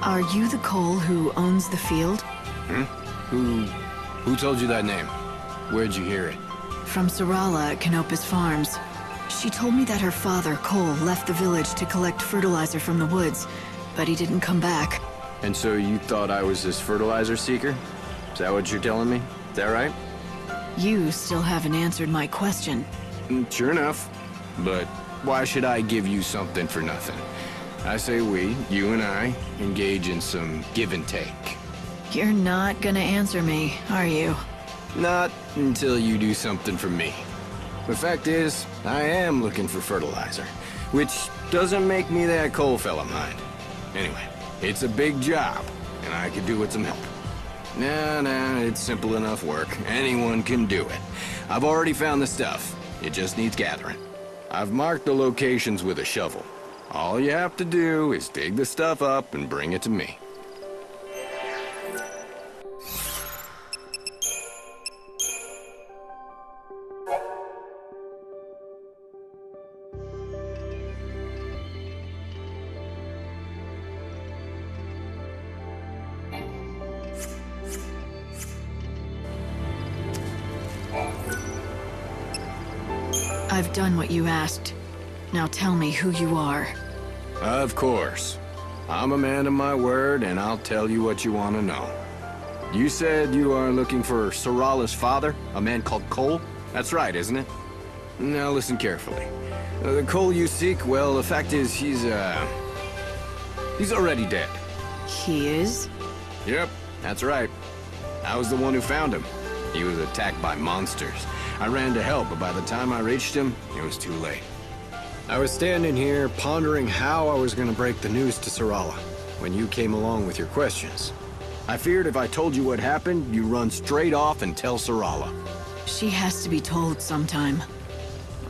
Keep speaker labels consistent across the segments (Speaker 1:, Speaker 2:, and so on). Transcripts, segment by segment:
Speaker 1: Are you the Cole who owns the field?
Speaker 2: Hmm? Who told you that name? Where'd you hear it?
Speaker 1: From Sarala at Canopus Farms. She told me that her father, Cole, left the village to collect fertilizer from the woods, but he didn't come back.
Speaker 2: And so you thought I was this fertilizer seeker? Is that what you're telling me? Is that right?
Speaker 1: You still haven't answered my question.
Speaker 2: Sure enough. But why should I give you something for nothing? I say we, you and I, engage in some give and take.
Speaker 1: You're not gonna answer me, are you?
Speaker 2: Not until you do something for me. The fact is, I am looking for fertilizer, which doesn't make me that Cole fella mind. Anyway, it's a big job, and I could do with some help. Nah, it's simple enough work. Anyone can do it. I've already found the stuff. It just needs gathering. I've marked the locations with a shovel. All you have to do is dig the stuff up and bring it to me.
Speaker 1: I've done what you asked. Now tell me who you are.
Speaker 2: Of course. I'm a man of my word, and I'll tell you what you want to know. You said you are looking for Sarala's father, a man called Cole? That's right, isn't it? Now listen carefully. The Cole you seek, well, the fact is he's already dead.
Speaker 1: He is?
Speaker 2: Yep, that's right. I was the one who found him. He was attacked by monsters. I ran to help, but by the time I reached him, it was too late. I was standing here, pondering how I was going to break the news to Sarala, when you came along with your questions. I feared if I told you what happened, you'd run straight off and tell Sarala.
Speaker 1: She has to be told sometime.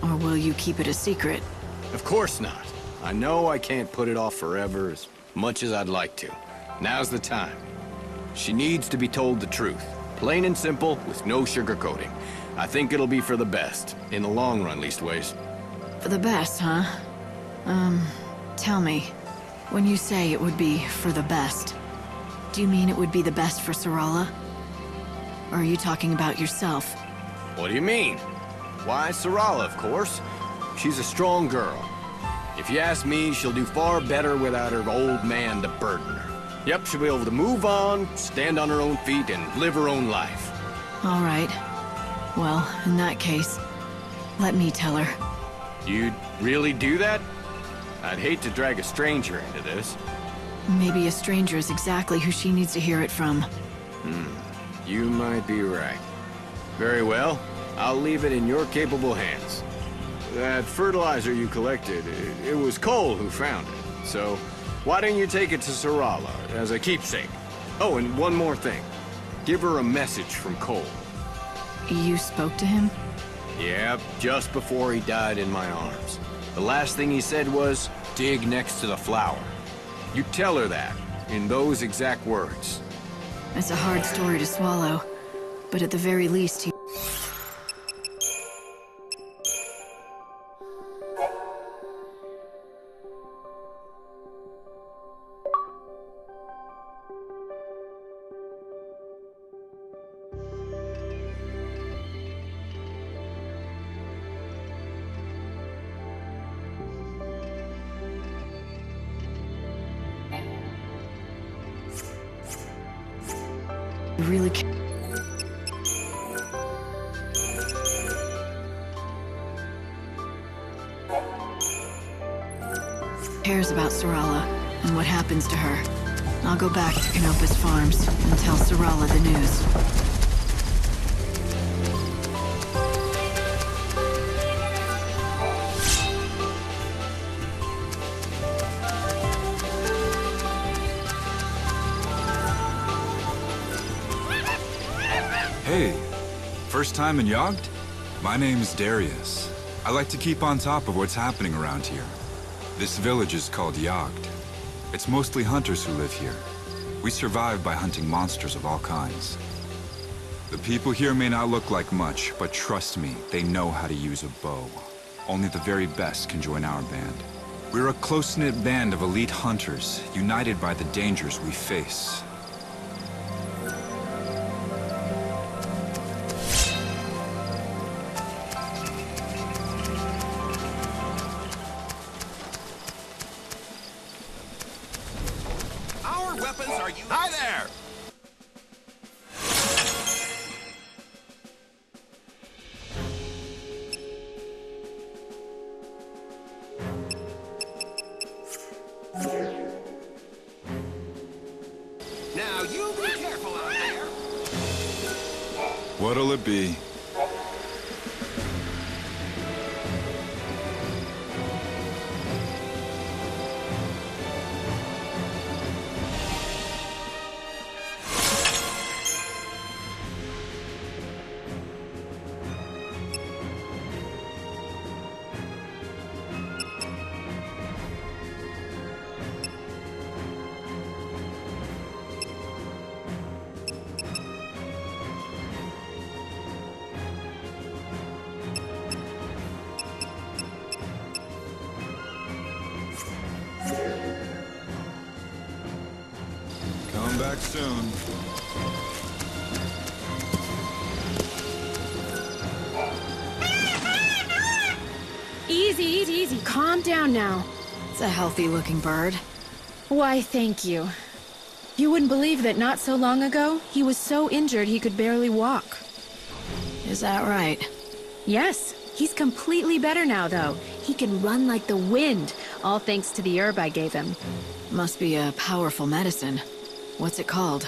Speaker 1: Or will you keep it a secret?
Speaker 2: Of course not. I know I can't put it off forever as much as I'd like to. Now's the time. She needs to be told the truth. Plain and simple, with no sugarcoating. I think it'll be for the best, in the long run leastways.
Speaker 1: For the best, huh? Tell me, when you say it would be for the best, do you mean it would be the best for Sarala? Or are you talking about yourself?
Speaker 2: What do you mean? Why, Sarala, of course. She's a strong girl. If you ask me, she'll do far better without her old man to burden her. Yep, she'll be able to move on, stand on her own feet, and live her own life.
Speaker 1: All right. Well, in that case, let me tell her.
Speaker 2: You'd really do that? I'd hate to drag a stranger into this.
Speaker 1: Maybe a stranger is exactly who she needs to hear it from.
Speaker 2: You might be right. Very well. I'll leave it in your capable hands. That fertilizer you collected, it was Cole who found it. So, why don't you take it to Sarala as a keepsake? Oh, and one more thing. Give her a message from Cole.
Speaker 1: You spoke to him?
Speaker 2: Yeah, just before he died in my arms. The last thing he said was, dig next to the flower. You tell her that, in those exact words.
Speaker 1: It's a hard story to swallow, but at the very least he... really cares about Sarala and what happens to her. I'll go back to Canopus Farms and tell Sarala the news.
Speaker 3: Hey, first time in Yogd? My name's Darius. I like to keep on top of what's happening around here. This village is called Yogd. It's mostly hunters who live here. We survive by hunting monsters of all kinds. The people here may not look like much, but trust me, they know how to use a bow. Only the very best can join our band. We're a close-knit band of elite hunters, united by the dangers we face.
Speaker 4: Our weapons are you. Hi there! Now you be careful out there.
Speaker 3: What'll it be? Come back soon.
Speaker 5: Easy, easy, easy. Calm down now.
Speaker 1: It's a healthy-looking bird.
Speaker 5: Why, thank you. You wouldn't believe that not so long ago, he was so injured he could barely walk.
Speaker 1: Is that right?
Speaker 5: Yes, he's completely better now, though. He can run like the wind, all thanks to the herb I gave him.
Speaker 1: Must be a powerful medicine. What's it called?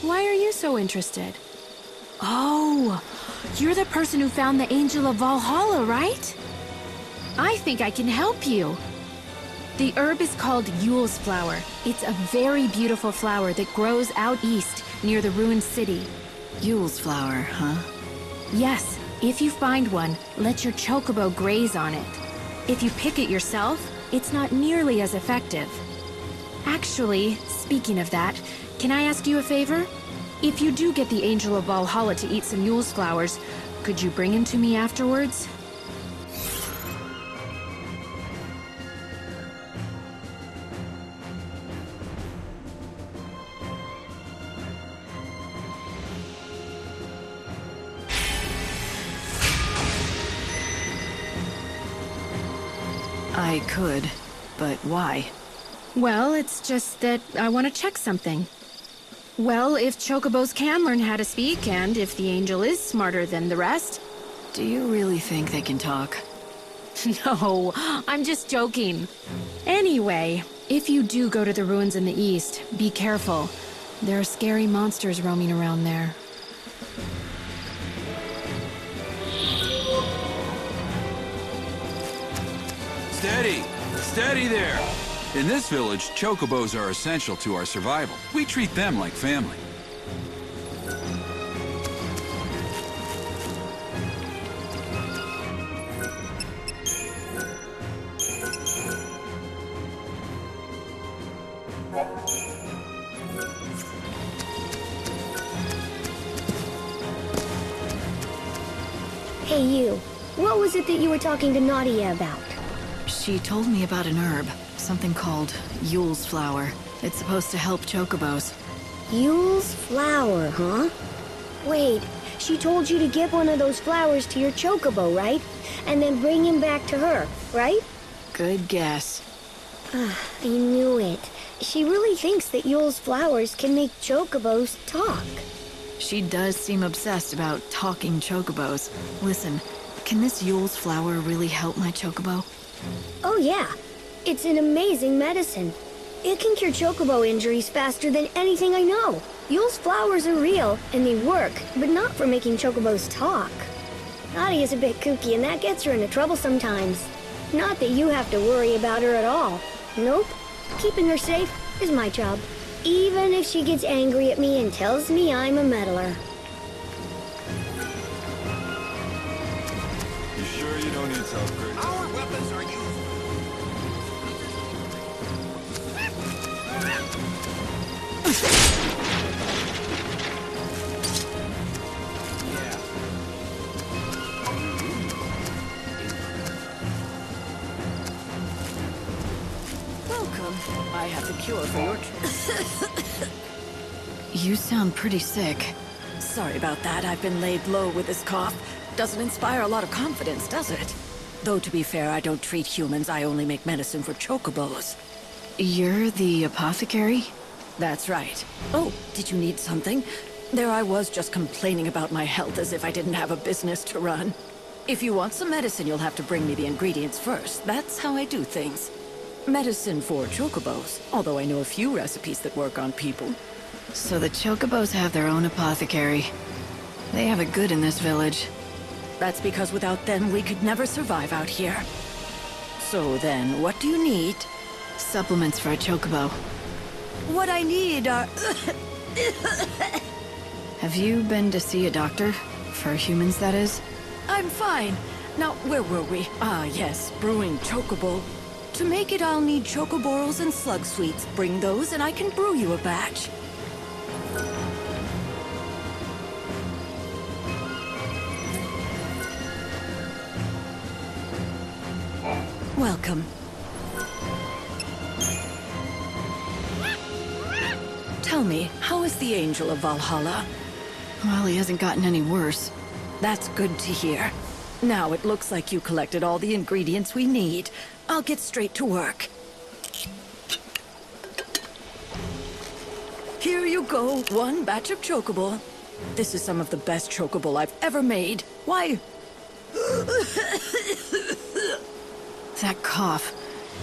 Speaker 5: Why are you so interested? Oh, you're the person who found the Angel of Valhalla, right? I think I can help you. The herb is called Yule's flower. It's a very beautiful flower that grows out east near the ruined city.
Speaker 1: Yule's flower, huh?
Speaker 5: Yes, if you find one, let your chocobo graze on it. If you pick it yourself, it's not nearly as effective. Actually, speaking of that, can I ask you a favor? If you do get the Angel of Valhalla to eat some Yule's flowers, could you bring him to me afterwards?
Speaker 1: I could, but why?
Speaker 5: Well, it's just that I want to check something. Well, if chocobos can learn how to speak, and if the angel is smarter than the rest...
Speaker 1: Do you really think they can talk?
Speaker 5: No, I'm just joking. Anyway, if you do go to the ruins in the east, be careful. There are scary monsters roaming around there.
Speaker 6: Steady! Steady there! In this village, chocobos are essential to our survival. We treat them like family.
Speaker 7: Hey, you. What was it that you were talking to Nadia about?
Speaker 1: She told me about an herb, something called Yule's flower. It's supposed to help chocobos.
Speaker 7: Yule's flower, huh? Wait, she told you to give one of those flowers to your chocobo, right? And then bring him back to her, right?
Speaker 1: Good guess.
Speaker 7: I knew it. She really thinks that Yule's flowers can make chocobos talk.
Speaker 1: She does seem obsessed about talking chocobos. Listen, can this Yule's flower really help my chocobo?
Speaker 7: Oh yeah, it's an amazing medicine. It can cure chocobo injuries faster than anything I know. Yule's flowers are real, and they work, but not for making chocobos talk. Nadia's a bit kooky, and that gets her into trouble sometimes. Not that you have to worry about her at all. Nope, keeping her safe is my job. Even if she gets angry at me and tells me I'm a meddler.
Speaker 3: You sure you don't need to upgrade?
Speaker 4: Our weapons are used.
Speaker 8: cure for your...
Speaker 1: You sound pretty sick.
Speaker 8: Sorry about that. I've been laid low with this cough. Doesn't inspire a lot of confidence, does it? Though, to be fair, I don't treat humans. I only make medicine for chocobos.
Speaker 1: You're the apothecary?
Speaker 8: That's right. Oh, did you need something? There I was just complaining about my health as if I didn't have a business to run. If you want some medicine, you'll have to bring me the ingredients first. That's how I do things. Medicine for chocobos, although I know a few recipes that work on people.
Speaker 1: So the chocobos have their own apothecary. They have it good in this village.
Speaker 8: That's because without them, we could never survive out here. So then, what do you need?
Speaker 1: Supplements for a chocobo.
Speaker 8: What I need are...
Speaker 1: Have you been to see a doctor? For humans, that is?
Speaker 8: I'm fine. Now, where were we? Ah, yes, brewing chocobo. To make it, I'll need chocoborals and slug sweets. Bring those and I can brew you a batch. Welcome. Tell me, how is the Angel of Valhalla?
Speaker 1: Well, he hasn't gotten any worse.
Speaker 8: That's good to hear. Now it looks like you collected all the ingredients we need. I'll get straight to work. Here you go, one batch of chocobo. This is some of the best chocobo I've ever made. Why?
Speaker 1: That cough.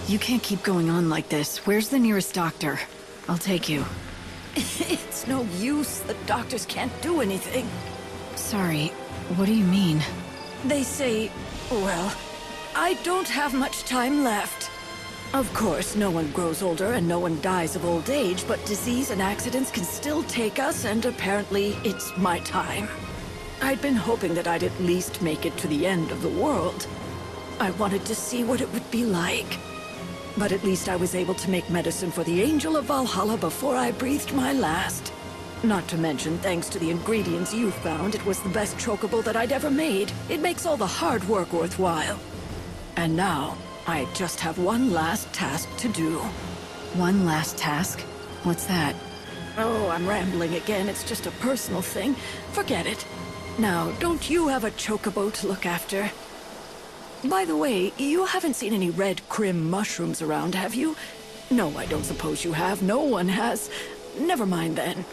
Speaker 1: You can't keep going on like this. Where's the nearest doctor? I'll take you.
Speaker 8: It's no use. The doctors can't do anything.
Speaker 1: Sorry, what do you mean?
Speaker 8: They say, well, I don't have much time left. Of course, no one grows older and no one dies of old age, but disease and accidents can still take us, and apparently it's my time. I'd been hoping that I'd at least make it to the end of the world. I wanted to see what it would be like. But at least I was able to make medicine for the Angel of Valhalla before I breathed my last. Not to mention, thanks to the ingredients you found, it was the best chocobo that I'd ever made. It makes all the hard work worthwhile. And now, I just have one last task to do.
Speaker 1: One last task? What's that?
Speaker 8: Oh, I'm rambling again. It's just a personal thing. Forget it. Now, don't you have a chocobo to look after? By the way, you haven't seen any red crim mushrooms around, have you? No, I don't suppose you have. No one has. Never mind then.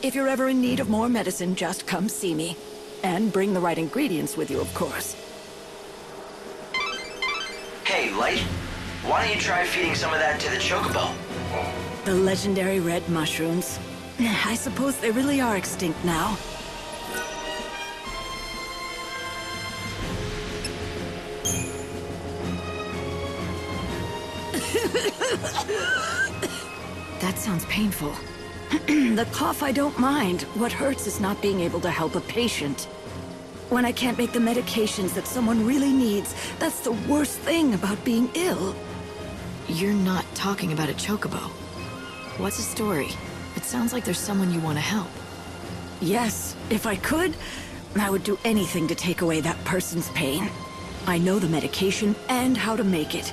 Speaker 8: If you're ever in need of more medicine, just come see me. And bring the right ingredients with you, of course.
Speaker 9: Hey, Light. Why don't you try feeding some of that to the chocobo?
Speaker 8: The legendary red mushrooms. I suppose they really are extinct now.
Speaker 1: That sounds painful.
Speaker 8: The cough I don't mind. What hurts is not being able to help a patient. When I can't make the medications that someone really needs, that's the worst thing about being ill.
Speaker 1: You're not talking about a chocobo. What's the story? It sounds like there's someone you want to help.
Speaker 8: Yes, if I could, I would do anything to take away that person's pain. I know the medication and how to make it,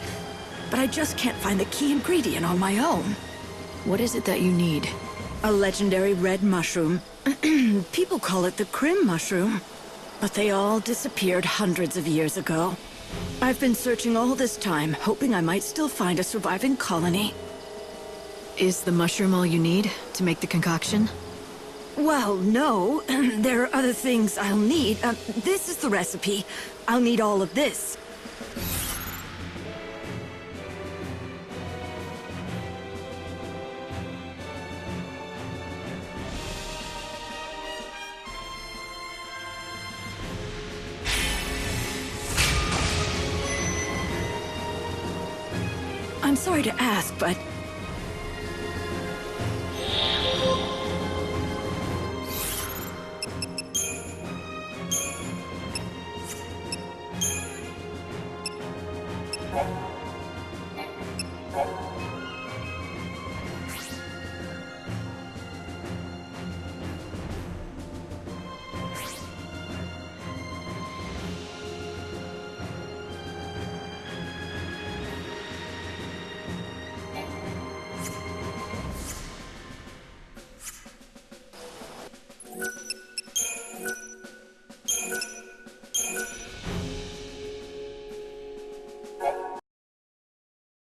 Speaker 8: but I just can't find the key ingredient on my own.
Speaker 1: What is it that you need?
Speaker 8: A legendary red mushroom. People call it the Crim mushroom. But they all disappeared hundreds of years ago. I've been searching all this time, hoping I might still find a surviving colony.
Speaker 1: Is the mushroom all you need to make the concoction?
Speaker 8: Well, no. There are other things I'll need. This is the recipe. I'll need all of this. I'm sorry to ask, but...